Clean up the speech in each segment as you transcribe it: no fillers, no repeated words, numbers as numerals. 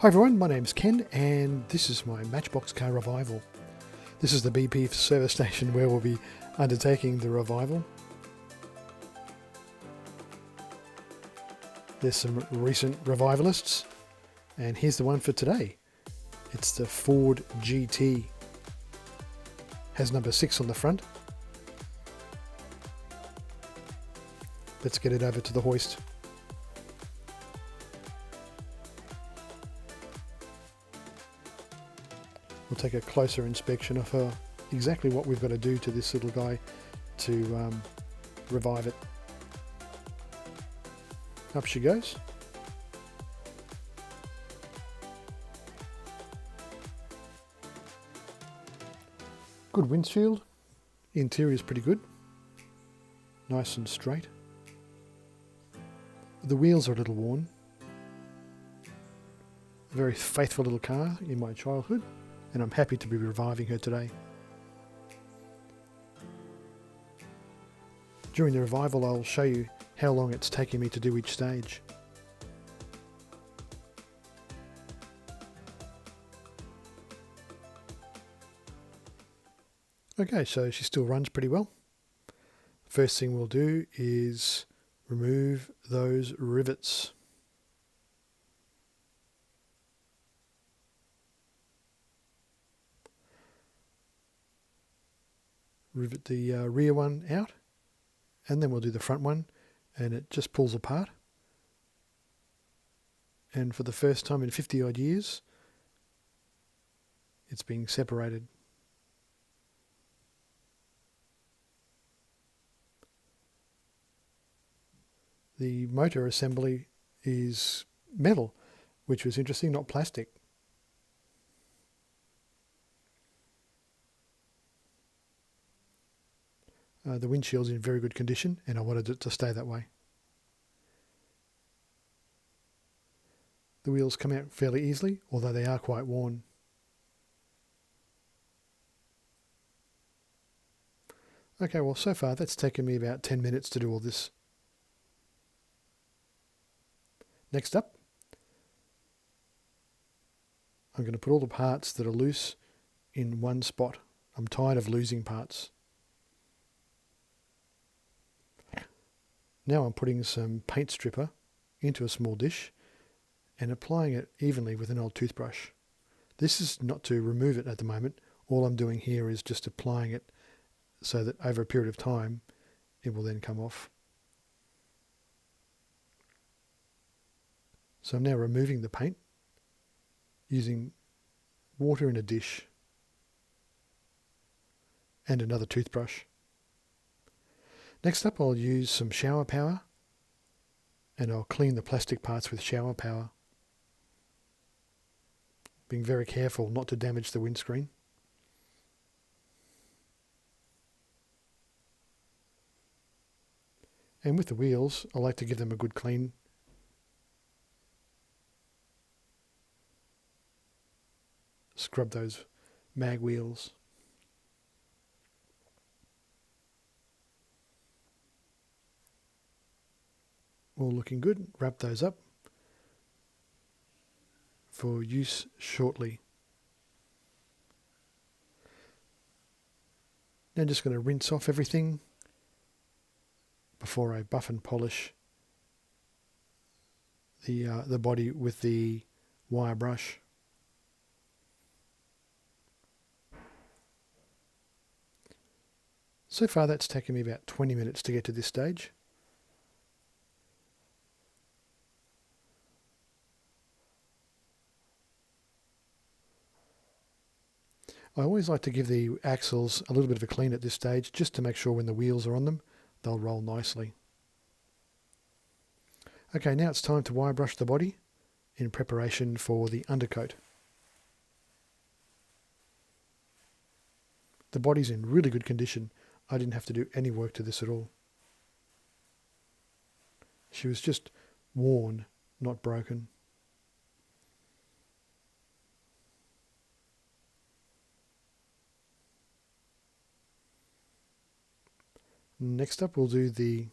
Hi everyone, my name's Ken and this is my Matchbox car revival. This is the BP service station where we'll be undertaking the revival. There's some recent revivalists and here's the one for today. It's the Ford GT. Has number 6 on the front. Let's get it over to the hoist. We'll take a closer inspection of exactly what we've got to do to this little guy to revive it. Up she goes. Good windshield. Interior is pretty good. Nice and straight. The wheels are a little worn. A very faithful little car in my childhood, and I'm happy to be reviving her today. During the revival I'll show you how long it's taken me to do each stage. Okay, so she still runs pretty well. First thing we'll do is remove those rivets. Rivet the rear one out, and then we'll do the front one, and it just pulls apart. And for the first time in 50 odd years, it's being separated. The motor assembly is metal, which was interesting, not plastic. The windshield's in very good condition and I wanted it to stay that way. The wheels come out fairly easily, although they are quite worn. Okay, well so far that's taken me about 10 minutes to do all this. Next up, I'm going to put all the parts that are loose in one spot. I'm tired of losing parts. Now I'm putting some paint stripper into a small dish and applying it evenly with an old toothbrush. This is not to remove it at the moment. All I'm doing here is just applying it so that over a period of time it will then come off. So I'm now removing the paint using water in a dish and another toothbrush. Next up I'll use some shower power and I'll clean the plastic parts with shower power, being very careful not to damage the windscreen. And with the wheels I like to give them a good clean. Scrub those mag wheels. All looking good. Wrap those up for use shortly. Now I'm just going to rinse off everything before I buff and polish the body with the wire brush. So far that's taken me about 20 minutes to get to this stage. I always like to give the axles a little bit of a clean at this stage just to make sure when the wheels are on them they'll roll nicely. Okay, now it's time to wire brush the body in preparation for the undercoat. The body's in really good condition. I didn't have to do any work to this at all. She was just worn, not broken. Next up we'll do the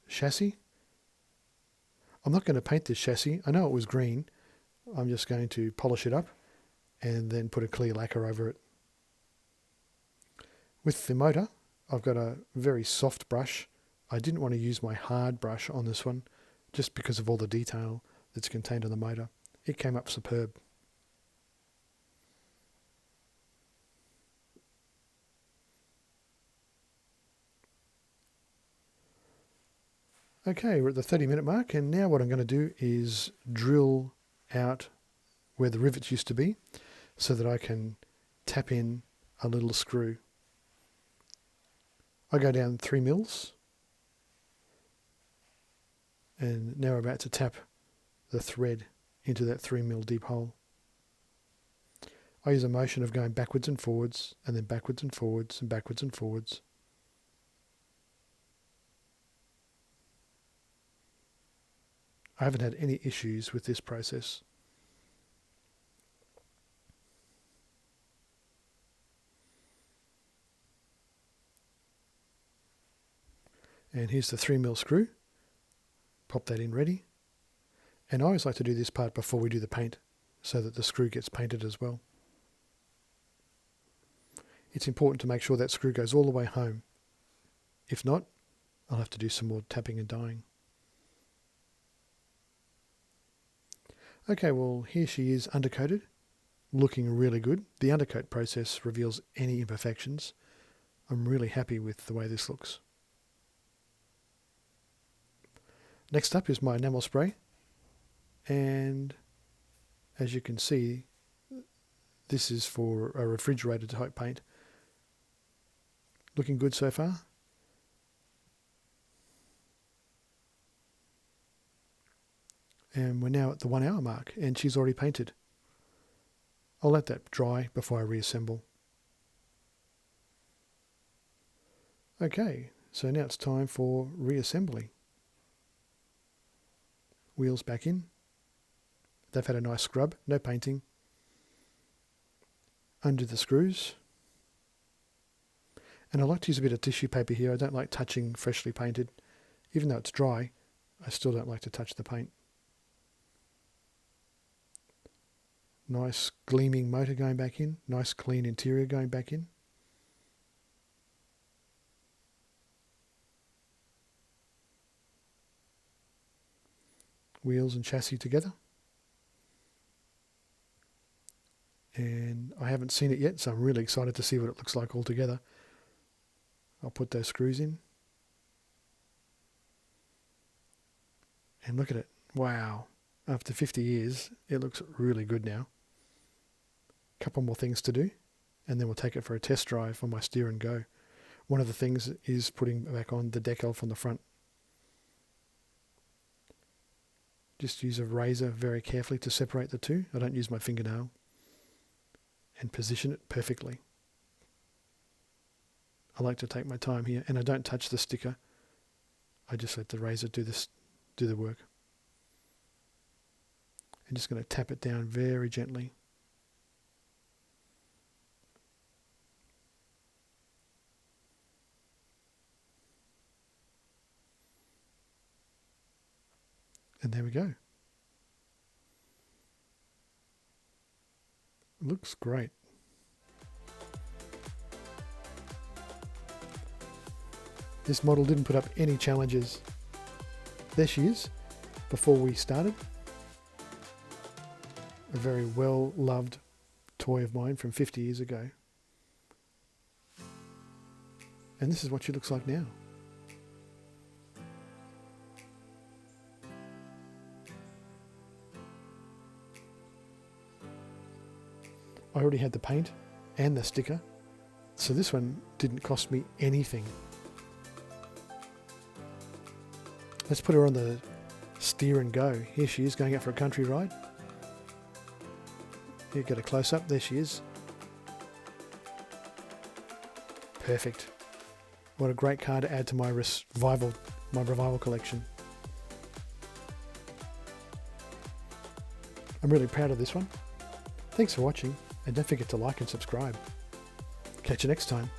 chassis. I'm not going to paint this chassis. I know it was green, I'm just going to polish it up and then put a clear lacquer over it. With the motor, I've got a very soft brush. I didn't want to use my hard brush on this one just because of all the detail that's contained on the motor. It came up superb. Okay, we're at the 30-minute mark, and now what I'm going to do is drill out where the rivets used to be so that I can tap in a little screw. I go down 3 mils, and now we're about to tap the thread into that 3 mil deep hole. I use a motion of going backwards and forwards, and then backwards and forwards, and backwards and forwards. I haven't had any issues with this process. And here's the 3 mil screw. Pop that in ready. And I always like to do this part before we do the paint so that the screw gets painted as well. It's important to make sure that screw goes all the way home. If not, I'll have to do some more tapping and dyeing. Okay, well, here she is undercoated, looking really good. The undercoat process reveals any imperfections. I'm really happy with the way this looks. Next up is my enamel spray, and as you can see, this is for a refrigerator type paint. Looking good so far. And we're now at the 1 hour mark, and she's already painted. I'll let that dry before I reassemble. Okay, so now it's time for reassembly. Wheels back in. They've had a nice scrub, no painting. Undo the screws. And I like to use a bit of tissue paper here. I don't like touching freshly painted. Even though it's dry, I still don't like to touch the paint. Nice gleaming motor going back in. Nice clean interior going back in. Wheels and chassis together. And I haven't seen it yet, so I'm really excited to see what it looks like all together. I'll put those screws in. And look at it. Wow. After 50 years, it looks really good now. Couple more things to do, and then we'll take it for a test drive on my Steer N Go. One of the things is putting back on the decal from the front. Just use a razor very carefully to separate the two. I don't use my fingernail. And position it perfectly. I like to take my time here, and I don't touch the sticker. I just let the razor do the work. I'm just going to tap it down very gently. And there we go. Looks great. This model didn't put up any challenges. There she is, before we started. A very well-loved toy of mine from 50 years ago. And this is what she looks like now. I already had the paint and the sticker, so this one didn't cost me anything. Let's put her on the Steer N Go. Here she is going out for a country ride. Here, get a close-up. There she is. Perfect. What a great car to add to my revival collection. I'm really proud of this one. Thanks for watching, and don't forget to like and subscribe. Catch you next time.